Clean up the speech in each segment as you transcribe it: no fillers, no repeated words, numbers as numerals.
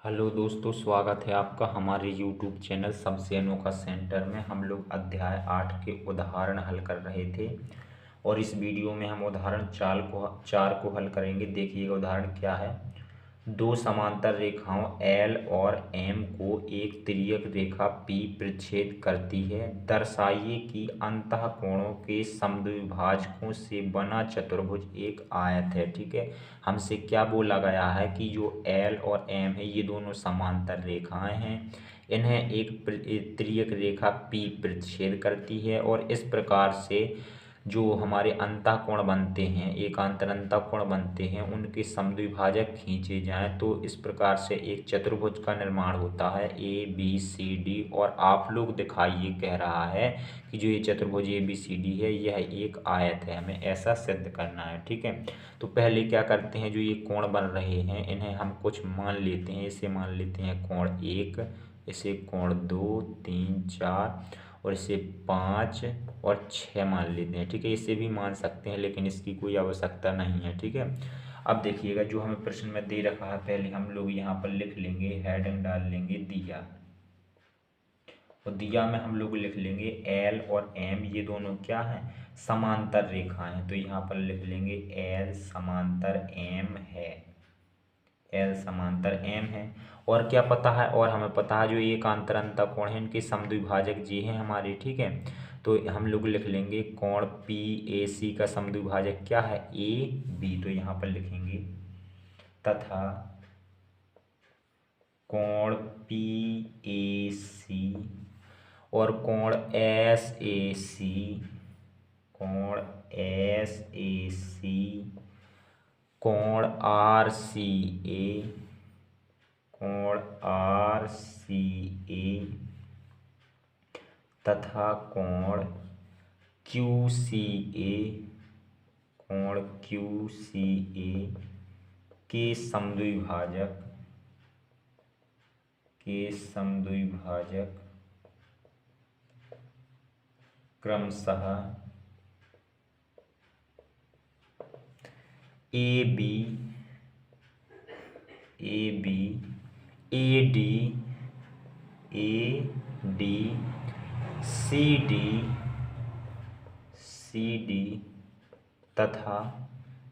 Hello दोस्तों, स्वागत है आपका हमारे यूट्यूब चैनल सबसे अनोखा सेंटर में। हम लोग अध्याय 8 के उदाहरण हल कर रहे थे और इस वीडियो में हम उदाहरण 4 को हल करेंगे। देखिएगा उदाहरण क्या है। दो समांतर रेखाओं L और M को एक तिर्यक रेखा P प्रतिच्छेद करती है। दर्शाइए कि अंतःकोणों के समद्विभाजकों से बना चतुर्भुज एक आयत है। ठीक है, हमसे क्या बोला गया है कि जो L और M है ये दोनों समांतर रेखाएं हैं, इन्हें एक तिर्यक रेखा P प्रतिच्छेद करती है और इस प्रकार से जो हमारे अंतःकोण बनते हैं, एकांतर अंतःकोण बनते हैं, उनके समद्विभाजक खींचे जाएं तो इस प्रकार से एक चतुर्भुज का निर्माण होता है ABCD। और आप लोग दिखाइए, कह रहा है कि जो ये चतुर्भुज ABCD है यह एक आयत है, हमें ऐसा सिद्ध करना है। ठीक है, तो पहले क्या करते हैं, जो ये कोण बन रहे हैं इन्हें हम कुछ मान लेते हैं। इसे मान लेते हैं कोण 1, इसे कोण 2, 3, 4 और इसे 5 और 6 मान लेते हैं। ठीक है, इसे भी मान सकते हैं लेकिन इसकी कोई आवश्यकता नहीं है। ठीक है, अब देखिएगा जो हमें प्रश्न में दे रखा है, पहले हम लोग यहाँ पर लिख लेंगे, हेडिंग डाल लेंगे दिया, और दिया में हम लोग लिख लेंगे L और M ये दोनों क्या हैं, समांतर रेखा हैं। तो यहाँ पर लिख लेंगे L समांतर M है, L समांतर M है। और क्या पता है, और हमें पता है जो एकांतर अंतःकोण है इनके समद्विभाजक जी हैं हमारे। ठीक है, तो हम लोग लिख लेंगे कोण PAC का समद्विभाजक क्या है, AB। तो यहाँ पर लिखेंगे तथा कोण PAC और कोण SAC, कोण SAC, कोण RCA, कोण RCA तथा कोण QCA, कोण QCA के समद्विभाजक क्रमशः AB, AD, CD तथा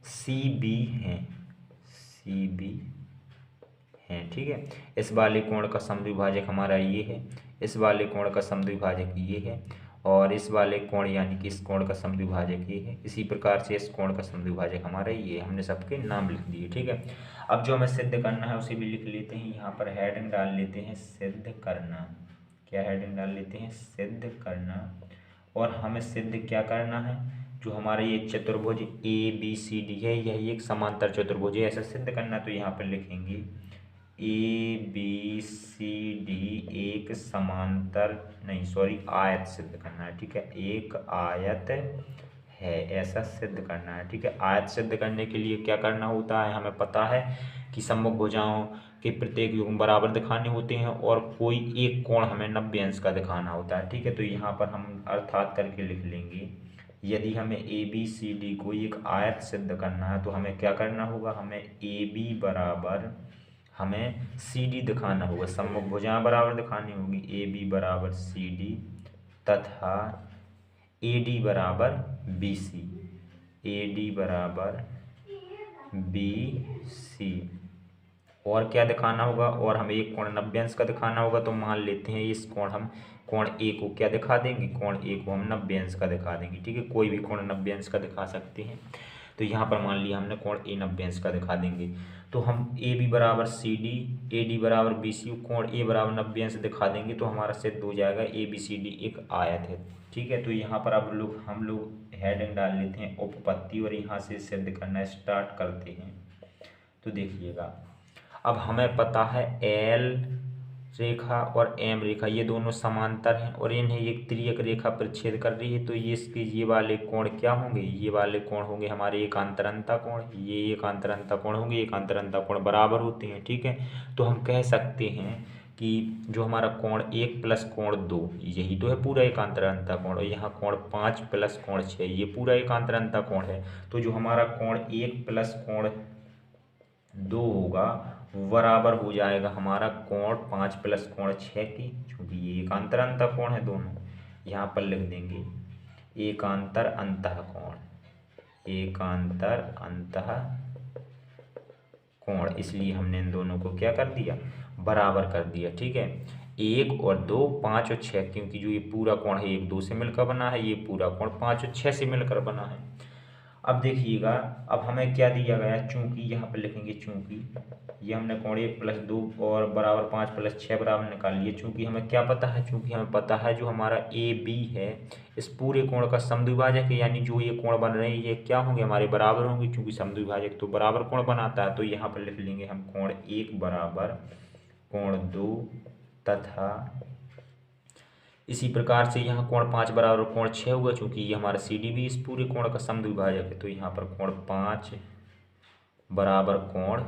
CB हैं। ठीक है, इस वाले कोण का समद्विभाजक हमारा ये है, इस वाले कोण का समद्विभाजक ये है, और इस वाले कोण यानी कि इस कोण का समद्विभाजक ये है। इसी प्रकार से इस कोण का समद्विभाजक हमारा ये है। हमने सबके नाम लिख दिए। ठीक है, अब जो हमें सिद्ध करना है उसे भी लिख लेते हैं। यहाँ पर हेडिंग डाल लेते हैं सिद्ध करना। क्या हेडिंग डाल लेते हैं, सिद्ध करना। और हमें सिद्ध क्या करना है, जो हमारा ये चतुर्भुज ABCD है यह एक समांतर चतुर्भुज है, ऐसा सिद्ध करना। तो यहाँ पर लिखेंगे ABCD एक समांतर आयत सिद्ध करना है। ठीक है, एक आयत है, ऐसा सिद्ध करना है। ठीक है, आयत सिद्ध करने के लिए क्या करना होता है, हमें पता है कि सम्मुख भुजाओं के प्रत्येक युग्म बराबर दिखाने होते हैं और कोई एक कोण हमें 90 अंश का दिखाना होता है। ठीक है, तो यहाँ पर हम अर्थात करके लिख लेंगे, यदि हमें ABCD को एक आयत सिद्ध करना है तो हमें क्या करना होगा, हमें AB बराबर हमें CD दिखाना होगा, सम्मुख भुजाएं बराबर दिखानी होगी। AB बराबर CD तथा AD बराबर BC, AD बराबर BC। और क्या दिखाना होगा, और हमें एक कोण 90 अंश का दिखाना होगा। तो मान लेते हैं इस हम कोण A को क्या दिखा देंगे, कोण A को हम 90 अंश का दिखा देंगे। ठीक है, कोई भी कोण 90 अंश का दिखा सकते हैं। तो यहाँ पर मान लिया हमने कोण A 90 अंश का दिखा देंगे। तो हम AB बराबर CD, AD बराबर BC, कोण A बराबर 90 अंश दिखा देंगे तो हमारा सिद्ध हो जाएगा ABCD एक आयत है। ठीक है, तो यहाँ पर अब हम लोग हेडिंग डाल लेते हैं उपपत्ति और यहाँ से सिद्ध करना स्टार्ट करते हैं। तो देखिएगा, अब हमें पता है L रेखा और M रेखा ये दोनों समांतर हैं और इन्हें एक तिर्यक रेखा प्रतिच्छेद कर रही है। तो ये वाले कोण क्या होंगे, ये वाले कोण होंगे हमारे एकांतर अंतःकोण। ये एकांतर अंतःकोण होंगे, एकांतर अंतःकोण बराबर होते हैं। ठीक है, तो हम कह सकते हैं कि जो हमारा कोण 1 प्लस कोण 2 यही तो है पूरा एकांतर अंतःकोण, और यहाँ कोण 5 प्लस कोण 6 ये पूरा एकांतर अंतःकोण है। तो जो हमारा कोण 1 प्लस कोण 2 होगा बराबर हो जाएगा हमारा कोण 5 प्लस कोण 6 की, क्योंकि ये एकांतर अंतः कोण है दोनों। यहाँ पर लिख देंगे एकांतर अंतः कोण, एकांतर अंतः कोण, इसलिए हमने इन दोनों को क्या कर दिया, बराबर कर दिया। ठीक है, 1 और 2, 5 और 6, क्योंकि जो ये पूरा कोण है 1 2 से मिलकर बना है, ये पूरा कोण 5 और 6 से मिलकर बना है। अब देखिएगा, अब हमें क्या दिया गया है, चूंकि यहाँ पर लिखेंगे चूंकि ये हमने कोण 1 प्लस 2 और बराबर 5 प्लस 6 बराबर निकाल लिए। चूंकि हमें क्या पता है, चूंकि हमें पता है जो हमारा ए बी है इस पूरे कोण का समद्विभाजक है, यानी जो ये कोण बन रहे हैं ये क्या होंगे, हमारे बराबर होंगे, क्योंकि समद्विभाजक तो बराबर कोण बनाता है। तो यहाँ पर लिख लेंगे हम कोण 1 बराबर कोण 2 तथा इसी प्रकार से यहाँ कोण 5 बराबर कोण 6 हुआ, चूंकि ये हमारा सी डी भी इस पूरे कोण का समद्विभाजक है। तो यहाँ पर कोण 5 बराबर कोण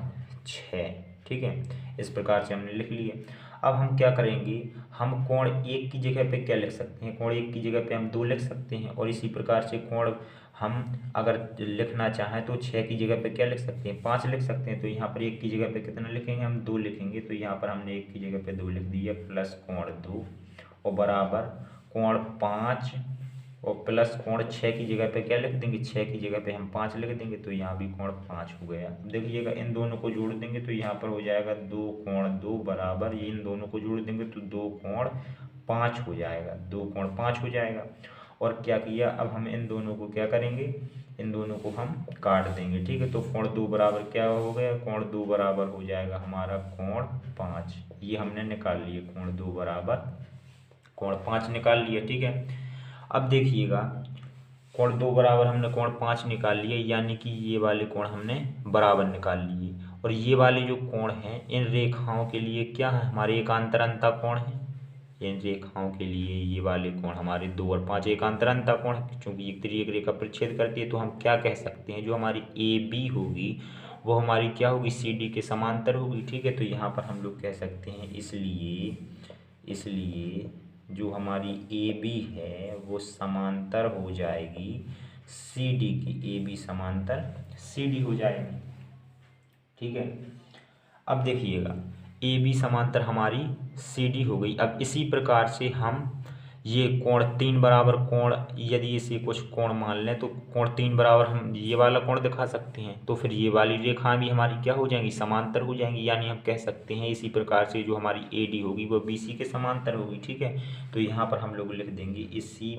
6। ठीक है, इस प्रकार से हमने लिख लिया। अब हम क्या करेंगे, हम कोण 1 की जगह पे क्या लिख सकते हैं, कोण 1 की जगह पे हम 2 लिख सकते हैं। और इसी प्रकार से कोण हम अगर लिखना चाहें तो 6 की जगह पे क्या लिख सकते हैं, 5 लिख सकते हैं। तो यहाँ पर 1 की जगह पे कितना लिखेंगे, हम 2 लिखेंगे। तो यहाँ पर हमने 1 की जगह पे 2 लिख दिया, प्लस कोण 2 और बराबर कोण 5 और प्लस कोण 6 की जगह पे क्या लिख देंगे, 6 की जगह पे हम 5 लिख देंगे। तो यहाँ भी कोण 5 हो गया। अब देखिएगा, इन दोनों को जोड़ देंगे तो यहाँ पर हो जाएगा 2 कोण 2 बराबर, ये इन दोनों को जोड़ देंगे तो 2 कोण 5 हो जाएगा, 2 कोण 5 हो जाएगा। और क्या किया, अब हम इन दोनों को क्या करेंगे, इन दोनों को हम काट देंगे। ठीक है, तो कोण 2 बराबर क्या हो गया, कोण 2 बराबर हो जाएगा हमारा कोण 5। ये हमने निकाल लिए, कोण 2 बराबर कोण 5 निकाल लिया। ठीक है, अब देखिएगा, कोण 2 बराबर हमने कोण 5 निकाल लिए, यानी कि ये वाले कोण हमने बराबर निकाल लिए। और ये वाले जो कोण हैं इन रेखाओं के लिए क्या है, हमारे एकांतर अंतः कोण है। इन रेखाओं के लिए ये वाले कोण हमारे 2 और 5 एकांतर अंतः कोण है, क्योंकि एक तिर्यक रेखा पर छेद करती है। तो हम क्या कह सकते हैं, जो हमारी ए बी होगी वो हमारी क्या होगी, सी डी के समांतर होगी। ठीक है, तो यहाँ पर हम लोग कह सकते हैं, इसलिए जो हमारी ए बी है वो समांतर हो जाएगी सी डी की, ए बी समांतर सी डी हो जाएगी। ठीक है, अब देखिएगा, ए बी समांतर हमारी सी डी हो गई। अब इसी प्रकार से हम ये कोण 3 बराबर कोण, यदि इसे कुछ कोण मान लें तो कोण 3 बराबर हम ये वाला कोण दिखा सकते हैं। तो फिर ये वाली रेखाएं भी हमारी क्या हो जाएंगी, समांतर हो जाएंगी। यानी हम कह सकते हैं इसी प्रकार से जो हमारी ए डी होगी वो बी सी के समांतर होगी। ठीक है, तो यहाँ पर हम लोग लिख देंगे इसी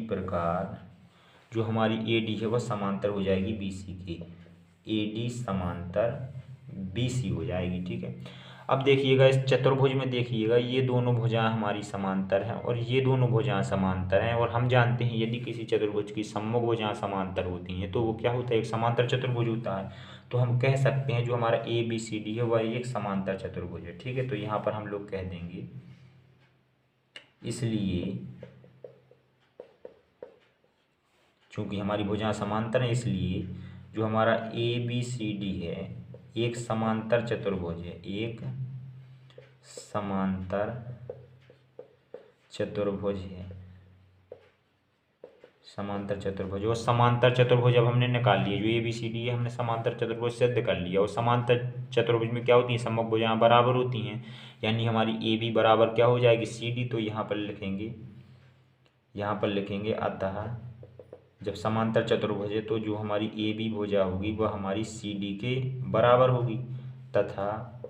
प्रकार जो हमारी ए डी है वह समांतर हो जाएगी बी सी की, ए डी समांतर बी सी हो जाएगी। ठीक है, अब देखिएगा, इस चतुर्भुज में देखिएगा, ये दोनों भुजाएं हमारी समांतर हैं और ये दोनों भुजाएं समांतर हैं। और हम जानते हैं यदि किसी चतुर्भुज की सम्मुख भुजाएं समांतर होती हैं तो वो क्या होता है, एक समांतर चतुर्भुज होता है। तो हम कह सकते हैं जो हमारा ए बी सी डी है वह एक समांतर चतुर्भुज है। ठीक है, तो यहाँ पर हम लोग कह देंगे, इसलिए चूंकि हमारी भुजाएं समांतर हैं, इसलिए जो हमारा ए बी सी डी है एक समांतर चतुर्भुज है, एक समांतर चतुर्भुज है, समांतर चतुर्भुज। और समांतर चतुर्भुज अब हमने निकाल लिए, जो ए बी सी डी है हमने समांतर चतुर्भुज सिद्ध कर लिया। और समांतर चतुर्भुज में क्या होती है, सम्मुख भुजाएं बराबर होती हैं, यानी हमारी ए बी बराबर क्या हो जाएगी, सी डी। तो यहाँ पर लिखेंगे अतः जब समांतर चतुर्भुज है तो जो हमारी ए बी भुजा होगी वह हमारी सी डी के बराबर होगी, तथा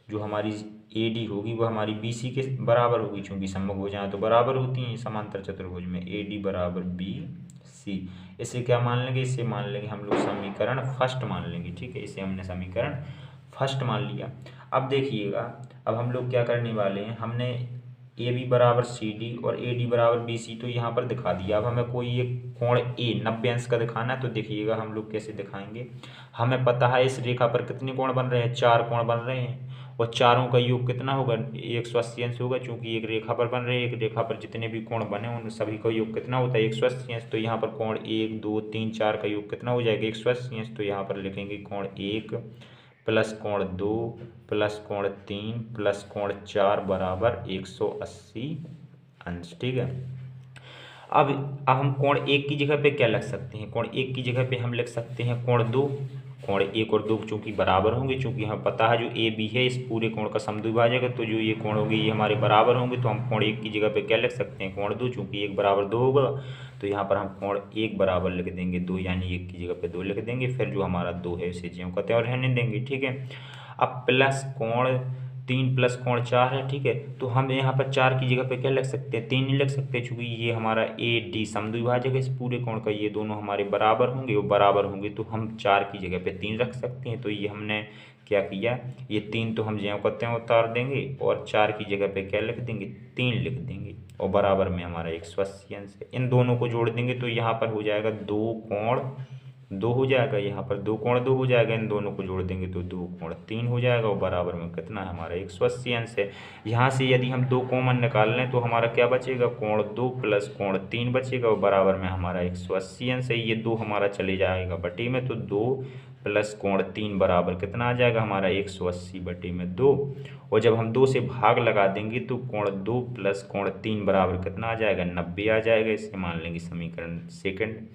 जो हमारी ए डी होगी वह हमारी बी सी के बराबर होगी। चूंकि सम्मुख भुजाएं तो बराबर होती हैं समांतर चतुर्भुज में, ए डी बराबर बी सी। इसे क्या मान लेंगे, इसे मान लेंगे हम लोग समीकरण फर्स्ट मान लेंगे। ठीक है, इसे हमने समीकरण फर्स्ट मान लिया। अब देखिएगा, अब हम लोग क्या करने वाले हैं, हमने ए बी बराबर सी डी और ए डी बराबर बी सी तो यहाँ पर दिखा दिया। अब हमें कोई एक कोण ए 90 अंश का दिखाना है। तो देखिएगा हम लोग कैसे दिखाएंगे, हमें पता है इस रेखा पर कितने कोण बन रहे हैं, 4 कोण बन रहे हैं। और चारों का योग कितना होगा, 180 अंश होगा। चूंकि एक रेखा पर बन रहे हैं, एक रेखा पर जितने भी कोण बने उन सभी का योग कितना होता है, 180 अंश। तो यहाँ पर कोण 1 2 3 4 का योग कितना हो जाएगा, 180 अंश। तो यहाँ पर लिखेंगे कोण 1 प्लस कोण 2 प्लस कोण 3 प्लस कोण 4 बराबर 180 अंश। ठीक है, अब हम कोण 1 की जगह पे क्या लिख सकते हैं, कोण 1 की जगह पे हम लिख सकते हैं कोण 2। कोण 1 और 2 चूंकि बराबर होंगे, चूंकि हमें पता है जो ए बी है इस पूरे कोण का समद्विभाजक है, तो जो ये कोण होंगे ये हमारे बराबर होंगे, तो हम कोण 1 की जगह पे क्या लिख सकते हैं, कोण 2, चूंकि 1 बराबर 2 होगा तो यहाँ पर हम कोण 1 बराबर लिख देंगे 2, यानी 1 की जगह पे 2 लिख देंगे। फिर जो हमारा 2 है इसे ज्यों का त्यों रहने देंगे, ठीक है। अब प्लस कोण 3 प्लस कोण 4 है, ठीक है। तो हम यहाँ पर 4 की जगह पे क्या लिख सकते हैं, 3 नहीं लिख सकते, चूंकि ये हमारा ए डी समद्विभाजक है इस पूरे कोण का, ये दोनों हमारे बराबर होंगे, वो बराबर होंगे तो हम 4 की जगह पे 3 रख सकते हैं। तो ये हमने क्या किया, ये 3 तो हम ज्यों का त्यों उतार देंगे और 4 की जगह पे क्या लिख देंगे, 3 लिख देंगे, और बराबर में हमारा 180 अंश है। इन दोनों को जोड़ देंगे तो यहाँ पर हो जाएगा 2 कोण 2 हो जाएगा, यहाँ पर 2 कोण 2 हो जाएगा, इन दोनों को जोड़ देंगे तो 2 कोण 3 हो जाएगा, और बराबर में कितना है हमारा 180 अंश है। यहाँ से यदि हम 2 कॉमन निकाल लें तो हमारा क्या बचेगा, कोण 2 प्लस कोण 3 बचेगा, और बराबर में हमारा 180 अंश है। ये 2 हमारा चले जाएगा बटे में, तो 2 प्लस कोण 3 बराबर कितना आ जाएगा हमारा 180 बटे में 2, और जब हम 2 से भाग लगा देंगे तो कोण 2 प्लस कोण 3 बराबर कितना आ जाएगा, 90 आ जाएगा। इसे मान लेंगे समीकरण सेकंड।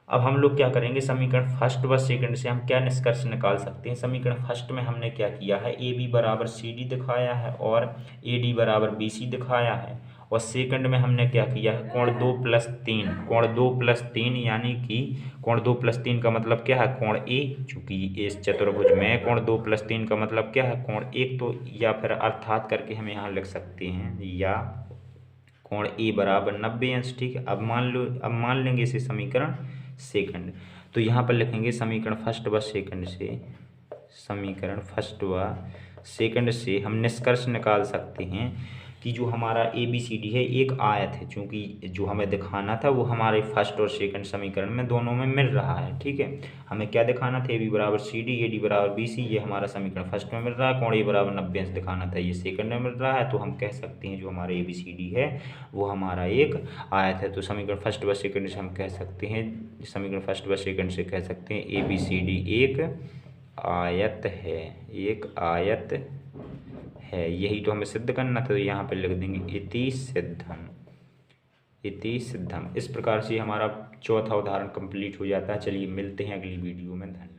अब हम लोग क्या करेंगे, समीकरण फर्स्ट व सेकंड से हम क्या निष्कर्ष निकाल सकते हैं। समीकरण फर्स्ट में हमने क्या किया है, ए बी बराबर सी डी दिखाया है और ए डी बराबर बी सी दिखाया है, और सेकंड में हमने क्या किया है, कोण 2 प्लस 3, कोण 2 प्लस 3 यानी कि कोण 2 प्लस 3 का मतलब क्या है, कोण ए, चूंकि इस चतुर्भुज में कोण 2 प्लस 3 का मतलब क्या है, कोण 1, तो या फिर अर्थात करके हम यहाँ लिख सकते हैं, या कोण ए बराबर 90 अंश, ठीक है। अब मान लेंगे इसे समीकरण सेकंड, तो यहाँ पर लिखेंगे समीकरण फर्स्ट व सेकंड से, समीकरण फर्स्ट व सेकंड से हम निष्कर्ष निकाल सकते हैं कि जो हमारा ए बी सी डी है एक आयत है, चूंकि जो हमें दिखाना था वो हमारे फर्स्ट और सेकंड समीकरण में दोनों में मिल रहा है, ठीक है। हमें क्या दिखाना था, ए बी बराबर सी डी, ए डी बराबर बी सी, ये हमारा समीकरण फर्स्ट में मिल रहा है, कोण ए बराबर 90 अंश दिखाना था, ये सेकंड में मिल रहा है। तो हम कह सकते हैं जो हमारा ए बी सी डी है वो हमारा एक आयत है। तो समीकरण फर्स्ट व सेकंड से हम कह सकते हैं, समीकरण फर्स्ट व सेकंड से कह सकते हैं ए बी सी डी एक आयत है, एक आयत है। यही तो हमें सिद्ध करना था, तो यहाँ पे लिख देंगे इति सिद्धम, इति सिद्धम। इस प्रकार से हमारा चौथा उदाहरण कंप्लीट हो जाता है। चलिए मिलते हैं अगली वीडियो में, धन्यवाद।